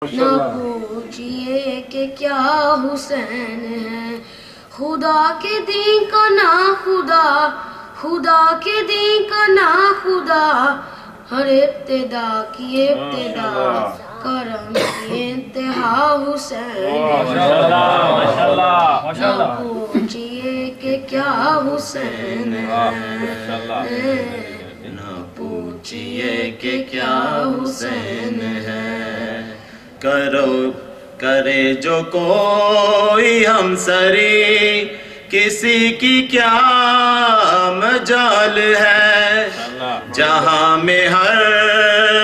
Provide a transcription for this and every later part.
نہ پوچھئے کہ کیا حسین ہے، خدا کے دین کا نہ خدا، خدا کے دین کا نہ خدا، ہر ابتدا کی ابتدا، کرم کی انتہا حسین ہے۔ نہ پوچھئے کہ کیا حسین ہے، نہ پوچھئے کہ کیا حسین ہے۔ کرے جو کوئی ہم سری، کسی کی کیا مجال ہے، جہاں میں ہر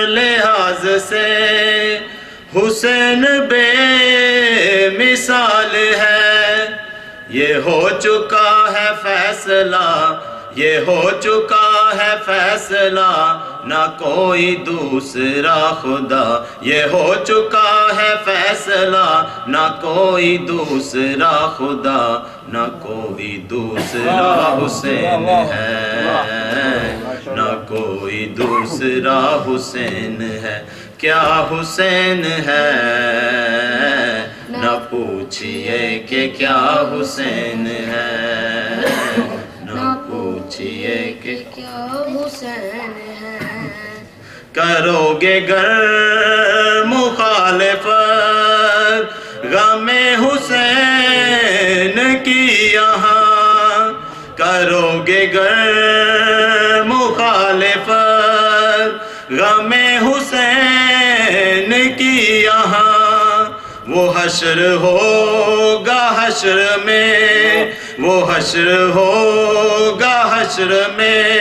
لحاظ سے حسین بے مثال ہے۔ یہ ہو چکا ہے فیصلہ، یہ ہو چکا ہے فیصلہ، نہ کوئی دوسرا خدا۔ یہ ہو چکا ہے فیصلہ، نہ کوئی دوسرا خدا، نہ کوئی دوسرا حسین ہے، نہ کوئی دوسرا حسین ہے۔ کیا حسین ہے، نہ پوچھئے کہ کیا حسین ہے، نہ پوچھئے کہ کیا حسین ہے۔ کرو گے گر مخالفت غم حسین کی یہاں، کرو گے گر مخالفت غم حسین کی یہاں، وہ حشر ہوگا حشر میں، وہ حشر ہوگا حشر میں،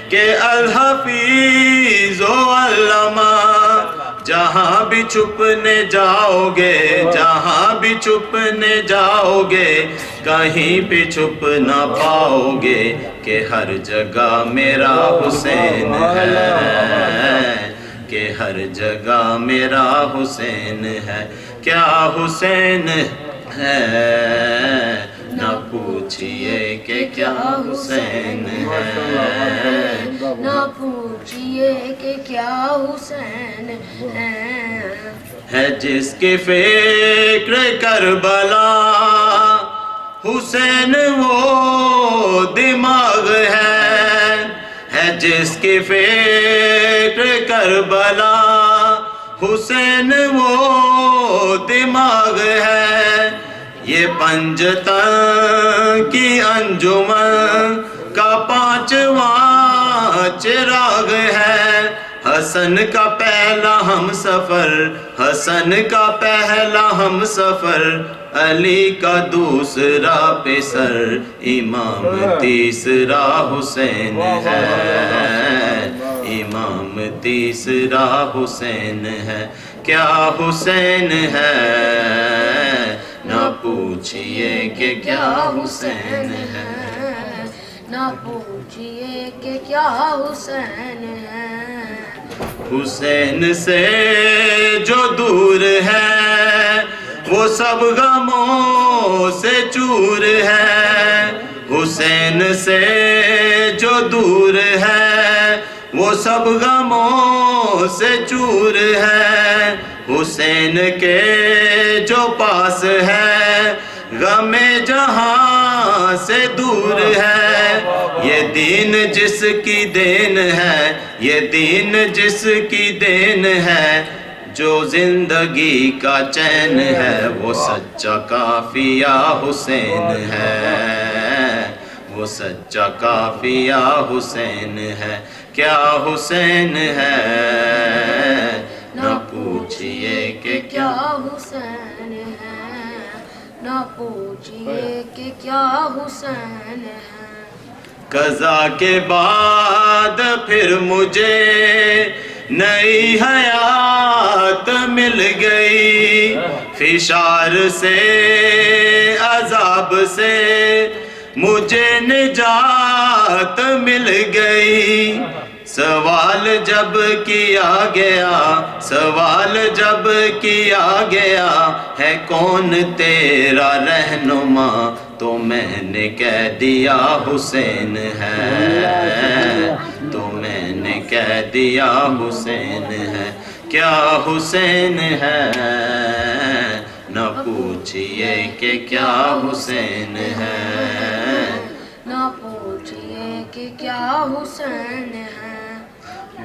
کہ الحفیظ و علامہ، جہاں بھی چھپنے جاؤ گے، جہاں بھی چھپنے جاؤ گے، کہیں پہ چھپ نہ پاؤ گے، کہ ہر جگہ میرا حسین ہے، کہ ہر جگہ میرا حسین ہے۔ کیا حسین ہے، نہ پوچھئے کہ کیا حسین ہے، نہ پوچھئے کہ کیا حسین ہے۔ جس کی فکر کربلا حسین وہ دماغ ہے جس کی فکر کربلا حسین وہ دماغ ہے۔ یہ پنجتن کی انجمن کا 5واں چراغ ہے، حسن کا پہلا ہم سفر، حسن کا پہلا ہم سفر، علی کا دوسرا پسر، امام تیسرا حسین ہے، امام تیسرا حسین ہے۔ کیا حسین ہے، نہ پوچھئے کہ کیا حسین ہے، نہ پوچھئے کہ کیا حسین ہے۔ حسین سے جو دور ہے وہ سب غموں سے چور ہے، حسین سے جو دور ہے وہ سب غموں سے چور ہے، حسین کے جو پاس ہے غم جہاں سے دور ہے۔ یہ دین جس کی دین ہے، یہ دین جس کی دین ہے، جو زندگی کا چین ہے، وہ سچا کافیہ حسین ہے، وہ سچا کافیہ حسین ہے۔ کیا حسین ہے، نہ پوچھئے کہ کیا حسین ہے، نہ پوچھئے کہ کیا حسین ہے۔ قضا کے بعد پھر مجھے نئی حیات مل گئی، فشار سے عذاب سے مجھے نجات مل گئی۔ سوال جب کیا گیا، سوال جب کیا گیا، ہے کون تیرا رہنما، تو میں نے کہہ دیا حسین ہے، تو میں نے کہہ دیا حسین ہے۔ کیا حسین ہے، نہ پوچھئے کہ کیا حسین ہے، نہ پوچھئے کہ کیا حسین ہے۔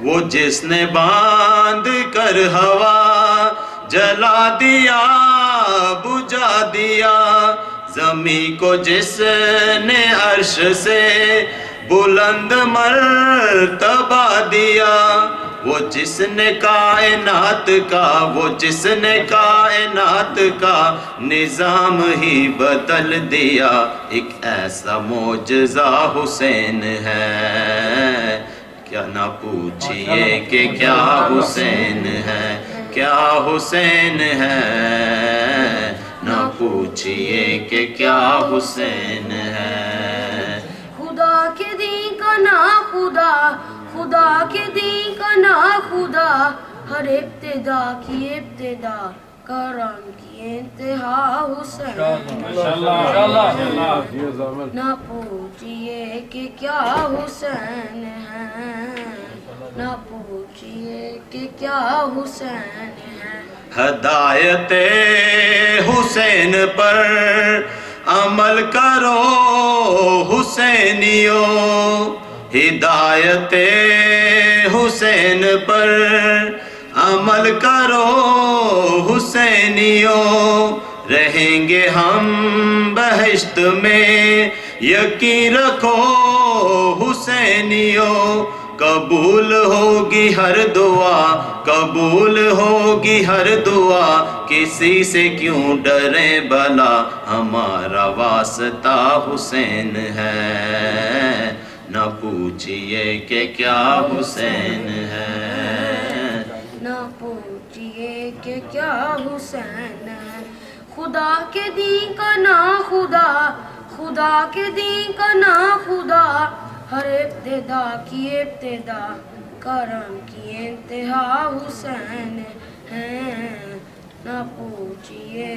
وہ جس نے باندھ کر ہوا جلا دیا بجھا دیا، زمین کو جس نے عرش سے بلند مرتبہ دیا، وہ جس نے کائنات کا نظام ہی بدل دیا، ایک ایسا معجزہ حسین ہے، کیا نہ پوچھئے کہ کیا حسین ہے، کیا حسین ہے، نہ پوچھئے کہ کیا حسین ہے۔ خدا کے دین کا نا خدا، خدا کے دین کا نا خدا، ہر ابتدا کی ابتدا، کرم کی انتہا حسین نہ پوچھئے کہ کیا حسین ہے، نہ پوچھئے کہ کیا حسین ہے۔ ہدایت حسین پر عمل کرو حسینیوں، ہدایت حسین پر عمل کرو حسینیوں، رہیں گے ہم بہشت میں یقین رکھو حسینیوں، قبول ہوگی ہر دعا، قبول ہوگی ہر دعا، کسی سے کیوں ڈریں بھلا، ہمارا واسطہ حسین ہے، نہ پوچھئے کہ کیا حسین ہے، نہ پوچھئے کہ کیا حسین ہے۔ خدا کے دین کا نا خدا، خدا کے دین کا نا خدا، ہر ابتدا کی ابتدا، کرم کی انتہا حسین ہے، نہ پوچھئے